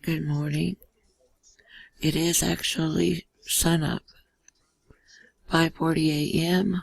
Good morning. It is actually sunup. 5:40 a.m.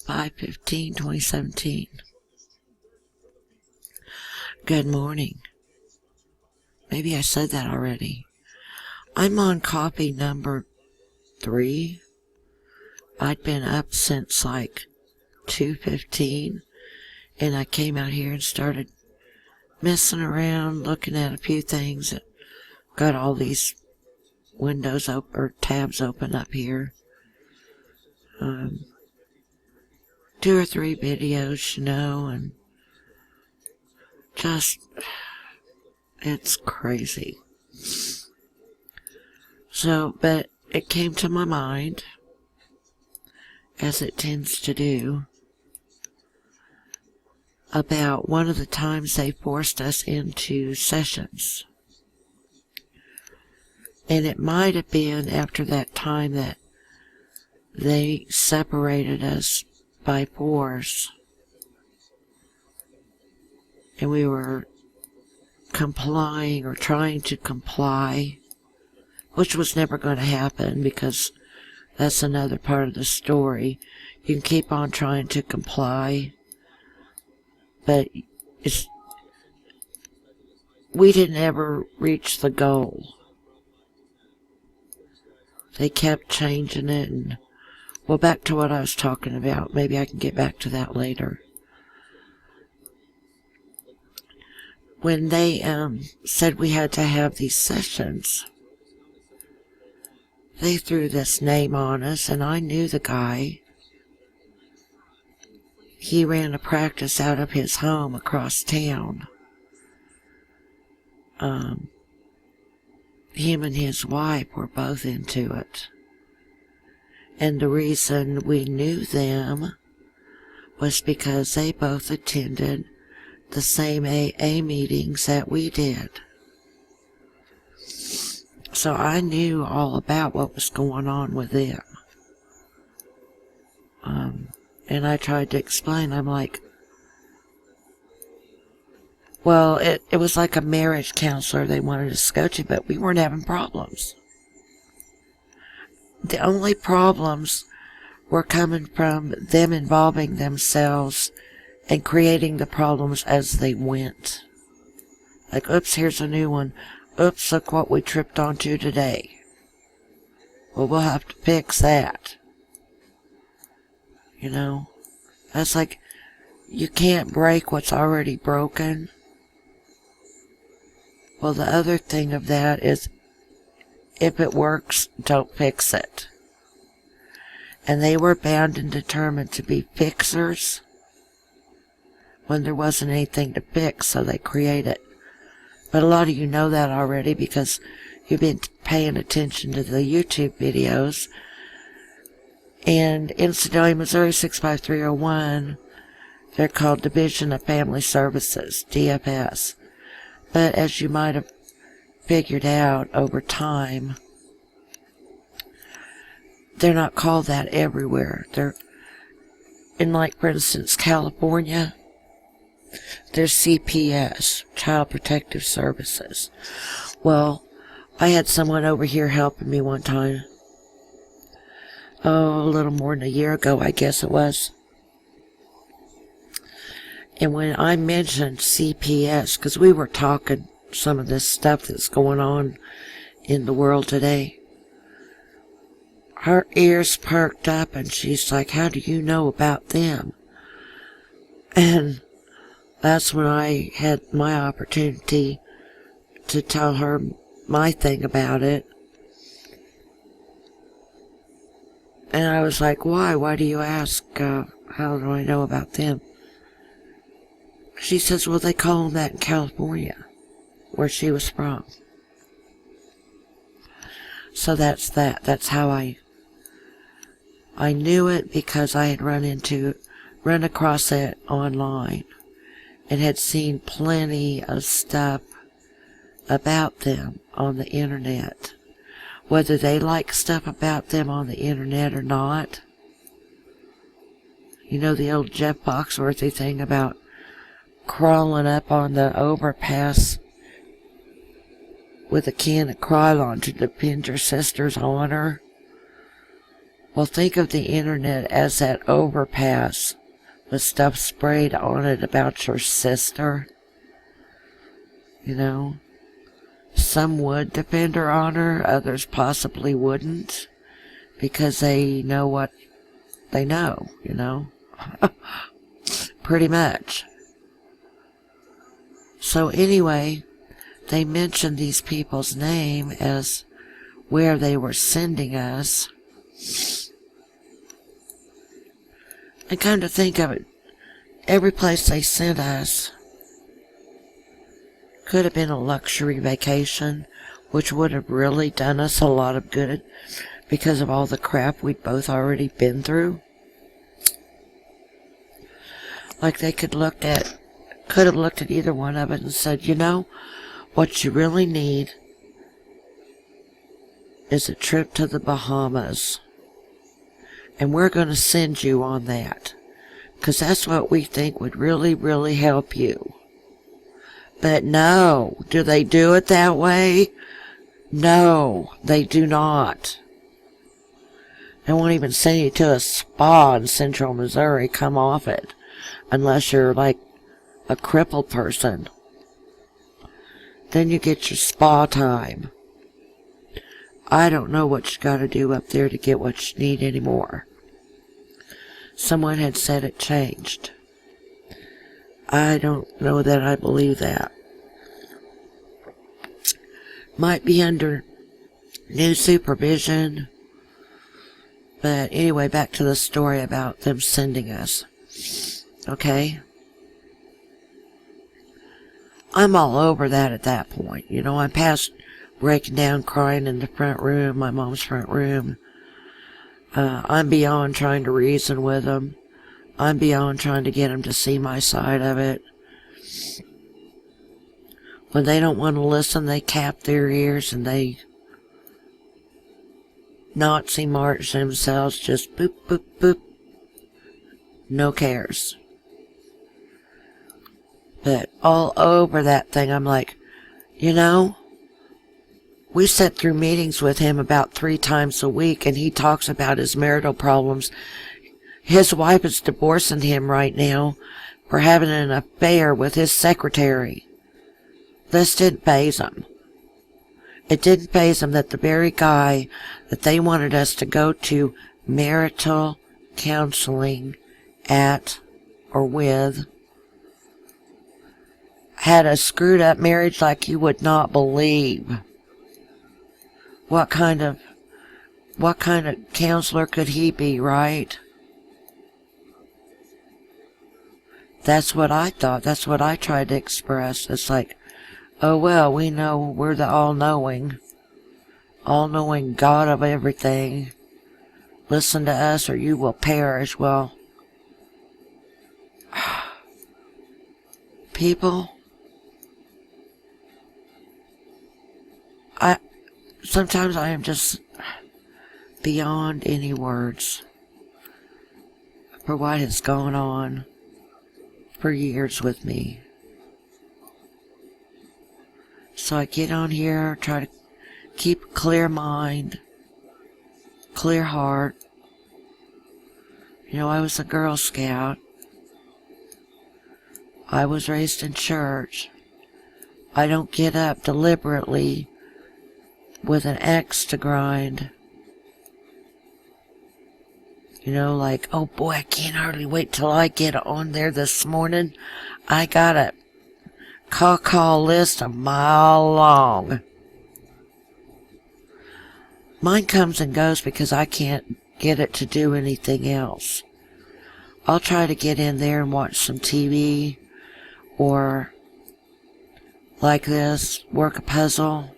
5/15/2017. Good morning. Maybe I said that already. I'm on coffee number 3. I'd been up since like 2:15, and I came out here and started messing around, looking at a few things. Got all these windows or tabs open up here. 2 or 3 videos, and just, it's crazy. So, but it came to my mind, as it tends to do, about one of the times they forced us into sessions. And it might have been after that time that they separated us by force. And we were complying or trying to comply, which was never going to happen because that's another part of the story. You can keep on trying to comply, but we didn't ever reach the goal. They kept changing it, and well, back to what I was talking about. Maybe I can get back to that later. When they said we had to have these sessions, they threw this name on us, and I knew the guy. He ran a practice out of his home across town. Him and his wife were both into it. And the reason we knew them was because they both attended the same AA meetings that we did. So I knew all about what was going on with them. And I tried to explain. I'm like, well, it was like a marriage counselor they wanted us to go to, but we weren't having problems. The only problems were coming from them involving themselves and creating the problems as they went. Like, oops, here's a new one. Oops, look what we tripped onto today. Well, we'll have to fix that. That's like, you can't break what's already broken. Well, the other thing of that is, if it works, don't fix it. And they were bound and determined to be fixers when there wasn't anything to fix, so they created. But a lot of you know that already because you've been paying attention to the YouTube videos. And incidentally, Missouri 65301, they're called Division of Family Services, DFS. But as you might have figured out over time, they're not called that everywhere. They're in, like, for instance, California, there's CPS, Child Protective Services. Well, I had someone over here helping me one time. A little more than a year ago, I guess it was. And when I mentioned CPS, because we were talking some of this stuff that's going on in the world today, her ears perked up and she's like, how do you know about them? And that's when I had my opportunity to tell her my thing about it. And I was like, why? Why do you ask? How do I know about them? She says, well, they call them that in California, where she was from. So that's that. That's how I knew it, because I had run across it online and had seen plenty of stuff about them on the internet. Whether they like stuff about them on the internet or not. You know the old Jeff Foxworthy thing about crawling up on the overpass with a can of Krylon to defend your sister's honor. Well, think of the internet as that overpass with stuff sprayed on it about your sister. You know, some would defend her honor, others possibly wouldn't, because they know what they know, you know. Pretty much. So anyway, they mentioned these people's name as where they were sending us. And come to think of it, every place they sent us could have been a luxury vacation, which would have really done us a lot of good because of all the crap we'd both already been through. Like they could have looked at either one of it and said, you know, what you really need is a trip to the Bahamas. And we're going to send you on that, because that's what we think would really, really help you. But no, do they do it that way? No, they do not. They won't even send you to a spa in central Missouri. Come off it. Unless you're like a crippled person. Then you get your spa time. I don't know what you got to do up there to get what you need anymore. Someone had said it changed. I don't know that I believe that. Might be under new supervision. But anyway, back to the story about them sending us. Okay? I'm all over that at that point. You know, I'm past breaking down crying in the front room, my mom's front room. I'm beyond trying to reason with them. I'm beyond trying to get them to see my side of it. When they don't want to listen, they tap their ears and they Nazi march themselves, just boop, boop, boop. No cares. But all over that thing, I'm like, you know, we sit through meetings with him about 3 times a week, and he talks about his marital problems. His wife is divorcing him right now for having an affair with his secretary. This didn't faze him. It didn't faze him that the very guy that they wanted us to go to marital counseling at or with had a screwed up marriage like you would not believe. What kind of counselor could he be, right? That's what I thought. That's what I tried to express. It's like, oh well, we know we're the all-knowing God of everything. Listen to us or you will perish. Well, people, sometimes I am just beyond any words for what has gone on for years with me. So I get on here, try to keep a clear mind, clear heart. You know, I was a Girl Scout. I was raised in church. I don't get up deliberately with an axe to grind. You know, like, oh boy, I can't hardly wait till I get on there this morning. I got a call list a mile long. Mine comes and goes because I can't get it to do anything else. I'll try to get in there and watch some TV or like this, work a puzzle,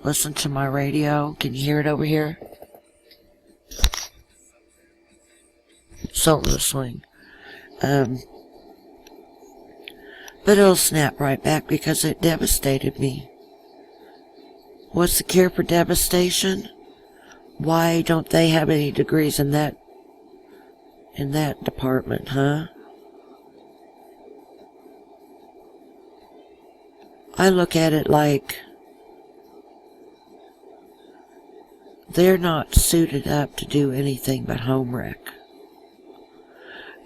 listen to my radio. Can you hear it over here? Salt in the swing. But it'll snap right back because it devastated me. What's the cure for devastation? Why don't they have any degrees in that department, huh? I look at it like they're not suited up to do anything but home wreck.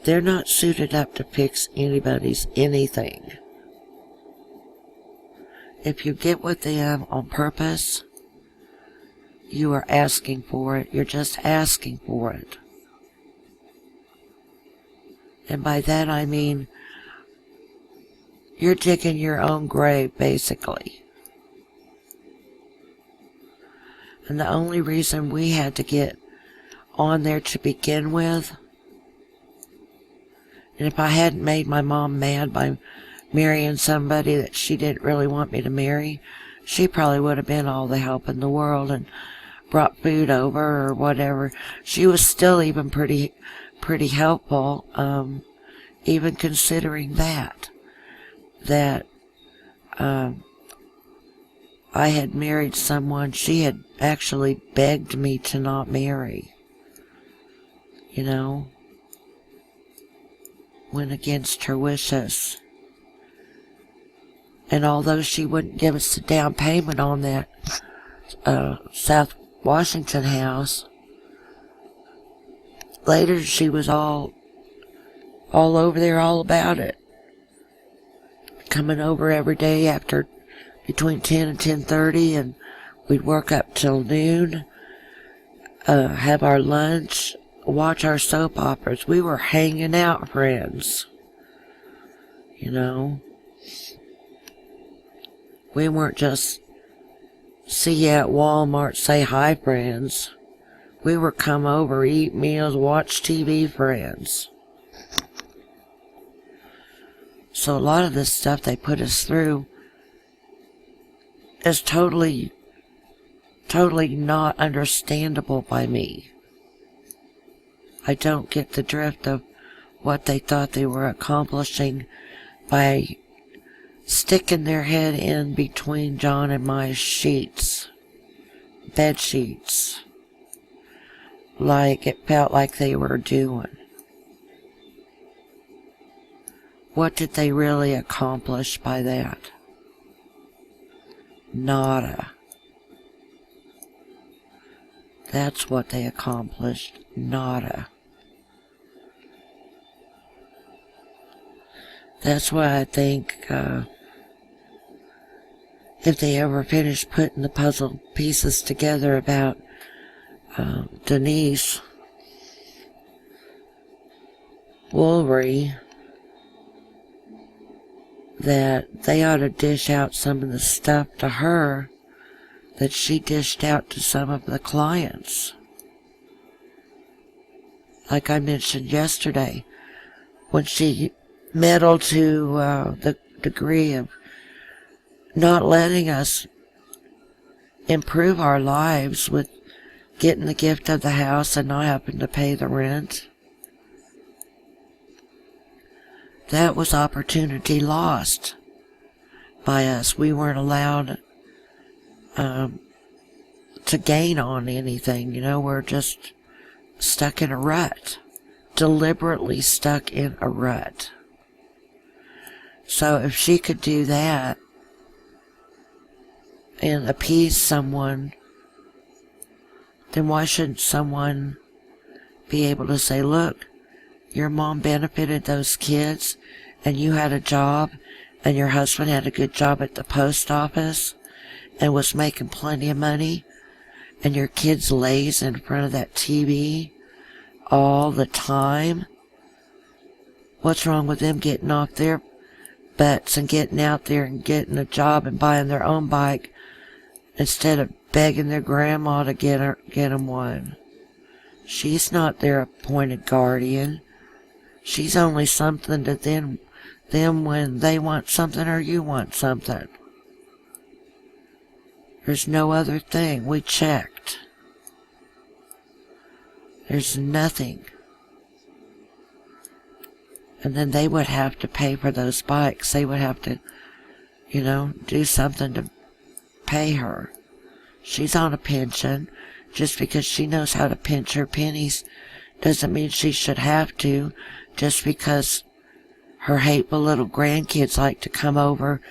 They're not suited up to fix anybody's anything. If you get with them on purpose, you are asking for it. You're just asking for it. And by that I mean, you're digging your own grave, basically. And the only reason we had to get on there to begin with, and if I hadn't made my mom mad by marrying somebody that she didn't really want me to marry, she probably would have been all the help in the world and brought food over or whatever. She was still even pretty helpful, even considering that I had married someone she had actually begged me to not marry. You know, went against her wishes. And although she wouldn't give us a down payment on that South Washington house, later she was all over there, all about it. Coming over every day after between 10 and 10:30, and we'd work up till noon, have our lunch, watch our soap operas. We were hanging out friends, you know. We weren't just see you at Walmart, say hi friends. We were come over, eat meals, watch TV friends. So a lot of this stuff they put us through is totally not understandable by me. I don't get the drift of what they thought they were accomplishing by sticking their head in between John and my sheets, bed sheets, like it felt like they were doing. What did they really accomplish by that? Nada. That's what they accomplished. Nada. That's why I think if they ever finish putting the puzzle pieces together about Denise Woolry, that they ought to dish out some of the stuff to her that she dished out to some of the clients. Like I mentioned yesterday, when she meddled to the degree of not letting us improve our lives with getting the gift of the house and not having to pay the rent. That was opportunity lost by us. We weren't allowed to gain on anything. You know, we're just stuck in a rut. Deliberately stuck in a rut. So if she could do that and appease someone, then why shouldn't someone be able to say, look, your mom benefited those kids, and you had a job, and your husband had a good job at the post office, and was making plenty of money, and your kids lays in front of that TV all the time? What's wrong with them getting off their butts and getting out there and getting a job and buying their own bike instead of begging their grandma to get them one? She's not their appointed guardian. She's only something to them when they want something or you want something. There's no other thing. We checked. There's nothing. And then they would have to pay for those bikes. They would have to, you know, do something to pay her. She's on a pension. Just because she knows how to pinch her pennies doesn't mean she should have to. Just because her hateful little grandkids like to come over